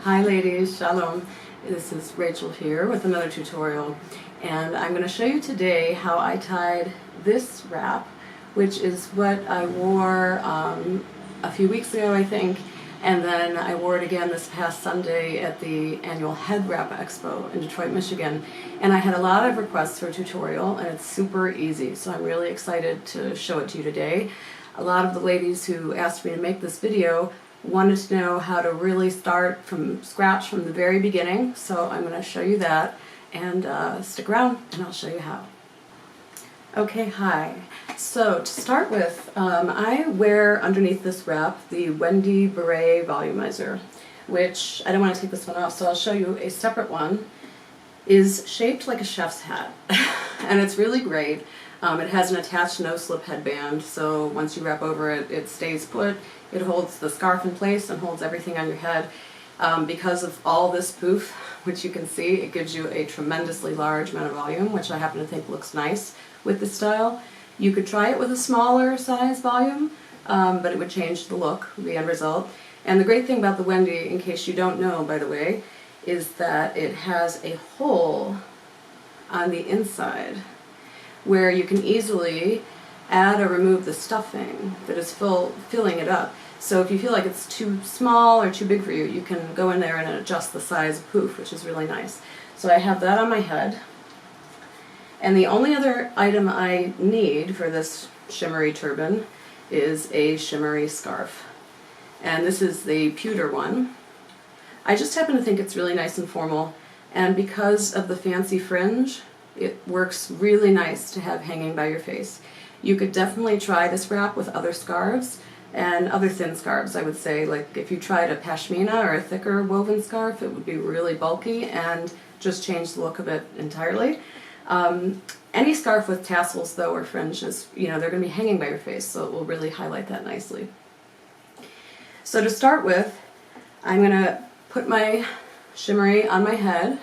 Hi ladies, shalom. This is Rachel here with another tutorial, and I'm going to show you today how I tied this wrap, which is what I wore a few weeks ago, I think, and then I wore it again this past Sunday at the annual Head Wrap Expo in Detroit, Michigan. And I had a lot of requests for a tutorial, and it's super easy, so I'm really excited to show it to you today. A lot of the ladies who asked me to make this video wanted to know how to really start from scratch from the very beginning, so I'm going to show you that, and stick around and I'll show you how. Okay, hi. So to start with, I wear underneath this wrap the Wendy Beret Volumizer, which I don't want to take this one off, so I'll show you a separate one. Is shaped like a chef's hat and it's really great. It has an attached no-slip headband, so once you wrap over it, it stays put. It holds the scarf in place and holds everything on your head. Because of all this poof, which you can see, it gives you a tremendously large amount of volume, which I happen to think looks nice with this style. You could try it with a smaller size volume, but it would change the look, the end result. And the great thing about the Wendy, in case you don't know, by the way, is that it has a hole on the inside where you can easily add or remove the stuffing that is filling it up. So if you feel like it's too small or too big for you, you can go in there and adjust the size of poof, which is really nice. So I have that on my head. And the only other item I need for this shimmery turban is a shimmery scarf. And this is the pewter one. I just happen to think it's really nice and formal, and because of the fancy fringe, it works really nice to have hanging by your face. You could definitely try this wrap with other scarves, and other thin scarves, I would say. Like if you tried a pashmina or a thicker woven scarf, it would be really bulky and just change the look of it entirely. Any scarf with tassels, though, or fringes, you know, they're going to be hanging by your face, so it will really highlight that nicely. So to start with, I'm going to put my shimmery on my head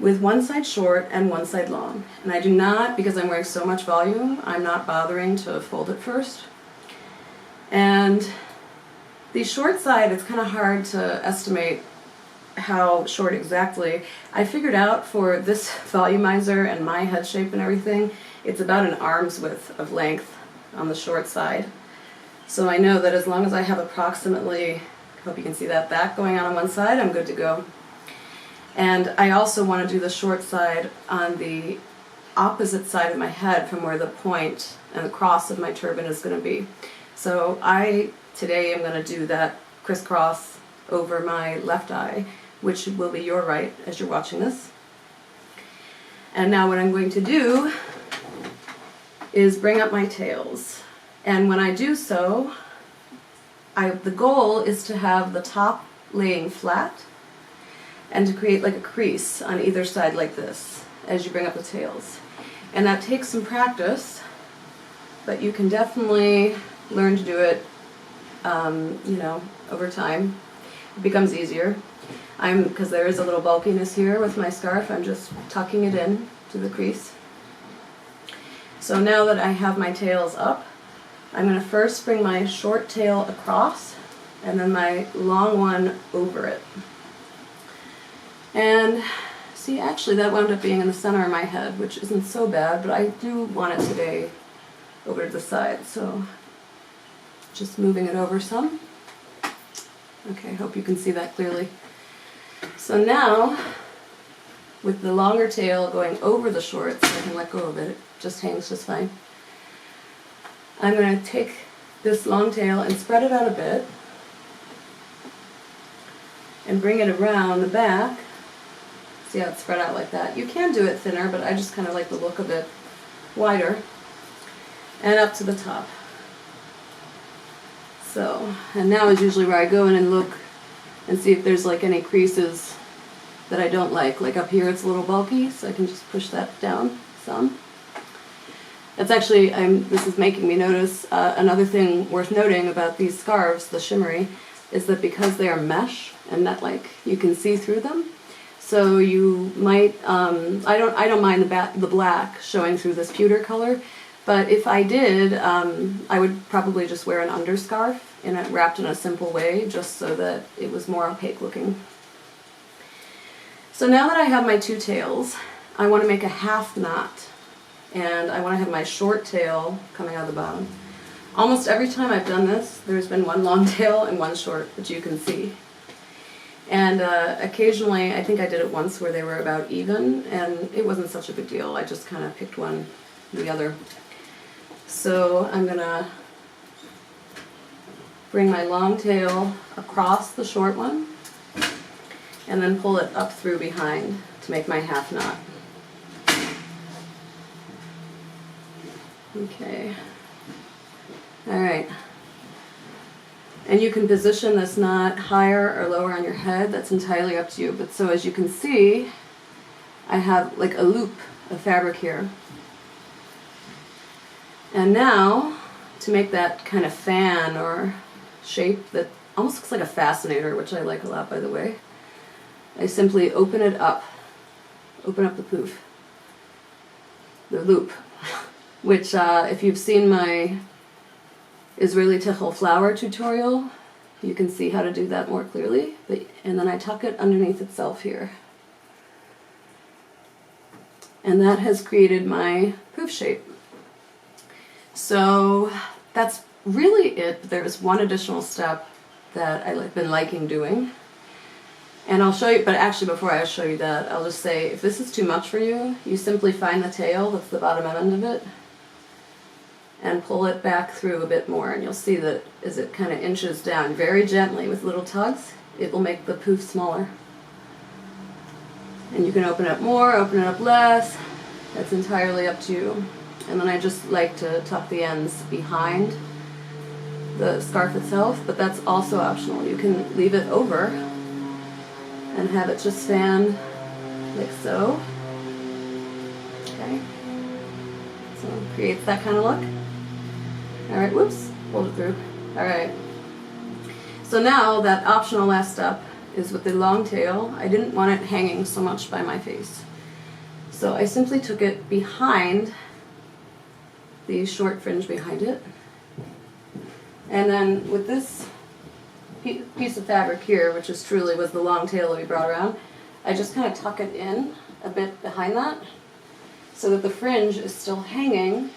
with one side short and one side long. And I do not, because I'm wearing so much volume, I'm not bothering to fold it first. And the short side, it's kind of hard to estimate how short exactly. I figured out for this volumizer and my head shape and everything, it's about an arm's width of length on the short side. So I know that as long as I have approximately, I hope you can see that back going on one side, I'm good to go. And I also want to do the short side on the opposite side of my head from where the point and the cross of my turban is going to be. So today am going to do that crisscross over my left eye, which will be your right as you're watching this. And now what I'm going to do is bring up my tails. And when I do so, the goal is to have the top laying flat and to create like a crease on either side like this as you bring up the tails. And that takes some practice, but you can definitely learn to do it, you know, over time. It becomes easier. Because there is a little bulkiness here with my scarf, I'm just tucking it in to the crease. So now that I have my tails up, I'm going to first bring my short tail across and then my long one over it. And see, actually that wound up being in the center of my head, which isn't so bad, but I do want it today over to the side, so just moving it over some. Okay, I hope you can see that clearly. So now, with the longer tail going over the short, so I can let go of it, it just hangs just fine. I'm going to take this long tail and spread it out a bit and bring it around the back. See how it's spread out like that? You can do it thinner, but I just kind of like the look of it wider. And up to the top. So, and now is usually where I go in and look and see if there's like any creases that I don't like. Like up here it's a little bulky, so I can just push that down some. That's actually, this is making me notice another thing worth noting about these scarves, the shimmery, is that because they are mesh and net-like, you can see through them. So you might, I don't mind the black showing through this pewter color, but if I did, I would probably just wear an underscarf wrapped in a simple way, just so that it was more opaque looking. So now that I have my two tails, I want to make a half knot, and I want to have my short tail coming out of the bottom. Almost every time I've done this, there's been one long tail and one short, which you can see. And occasionally, I think I did it once where they were about even, and it wasn't such a big deal. I just kind of picked one or the other. So I'm going to bring my long tail across the short one, and then pull it up through behind to make my half knot. Okay. All right. And you can position this knot higher or lower on your head. That's entirely up to you. But so as you can see, I have like a loop of fabric here. And now, to make that kind of fan or shape that almost looks like a fascinator, which I like a lot, by the way, I simply open it up, open up the poof, the loop, which if you've seen my Israeli Tichel flower tutorial, you can see how to do that more clearly. And then I tuck it underneath itself here. And that has created my poof shape. So that's really it. There's one additional step that I've been liking doing. And I'll show you, but actually before I show you that, I'll just say, if this is too much for you, you simply find the tail, that's the bottom end of it, and pull it back through a bit more, and you'll see that as it kind of inches down very gently with little tugs, it will make the poof smaller. And you can open it up more, open it up less, that's entirely up to you. And then I just like to tuck the ends behind the scarf itself, but that's also optional. You can leave it over and have it just fan like so. Okay. So it creates that kind of look. Alright, whoops, pulled it through. Alright. So now that optional last step is with the long tail. I didn't want it hanging so much by my face. So I simply took it behind the short fringe behind it. And then with this piece of fabric here, which is truly was the long tail that we brought around, I just kind of tuck it in a bit behind that so that the fringe is still hanging,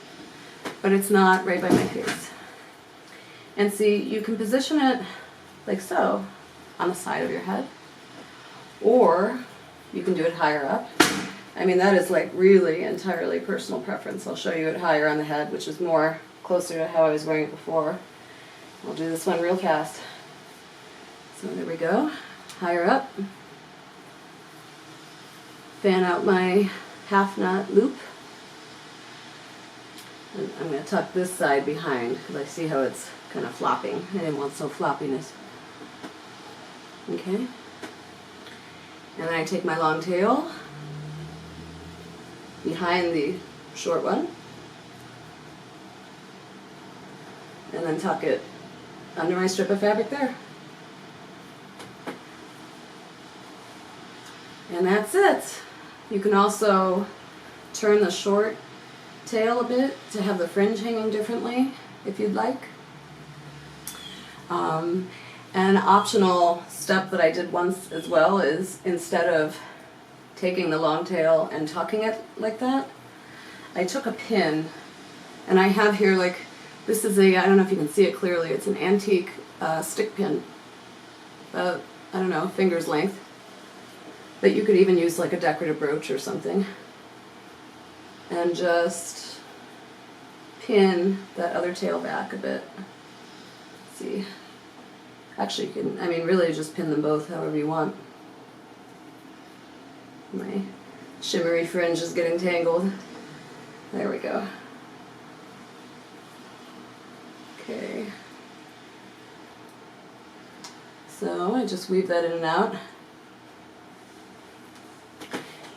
but it's not right by my face. And see, you can position it like so on the side of your head, or you can do it higher up. I mean, that is like really entirely personal preference. I'll show you it higher on the head, which is more closer to how I was wearing it before. I'll do this one real fast. So there we go, higher up. Fan out my half knot loop. And I'm going to tuck this side behind because I see how it's kind of flopping. I didn't want some floppiness. Okay. And then I take my long tail behind the short one. And then tuck it under my strip of fabric there. And that's it. You can also turn the short tail a bit to have the fringe hanging differently if you'd like. An optional step that I did once as well is instead of taking the long tail and tucking it like that, I took a pin, and I have here like, this is a, I don't know if you can see it clearly, it's an antique stick pin, about, I don't know, finger's length. But you could even use like a decorative brooch or something. And just pin that other tail back a bit. Let's see. Actually, you can, I mean, really just pin them both however you want. My shimmery fringe is getting tangled. There we go. Okay. So I just weave that in and out.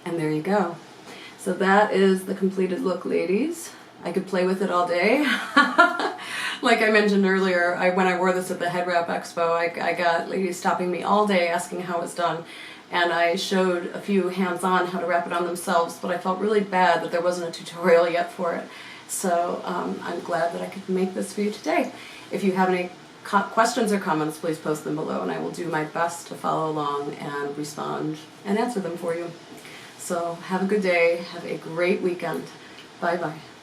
And there you go. So that is the completed look, ladies. I could play with it all day. Like I mentioned earlier, when I wore this at the Head Wrap Expo, I got ladies stopping me all day asking how it's done. And I showed a few hands-on how to wrap it on themselves, but I felt really bad that there wasn't a tutorial yet for it. So I'm glad that I could make this for you today. If you have any questions or comments, please post them below, and I will do my best to follow along and respond and answer them for you. So have a good day. Have a great weekend. Bye-bye.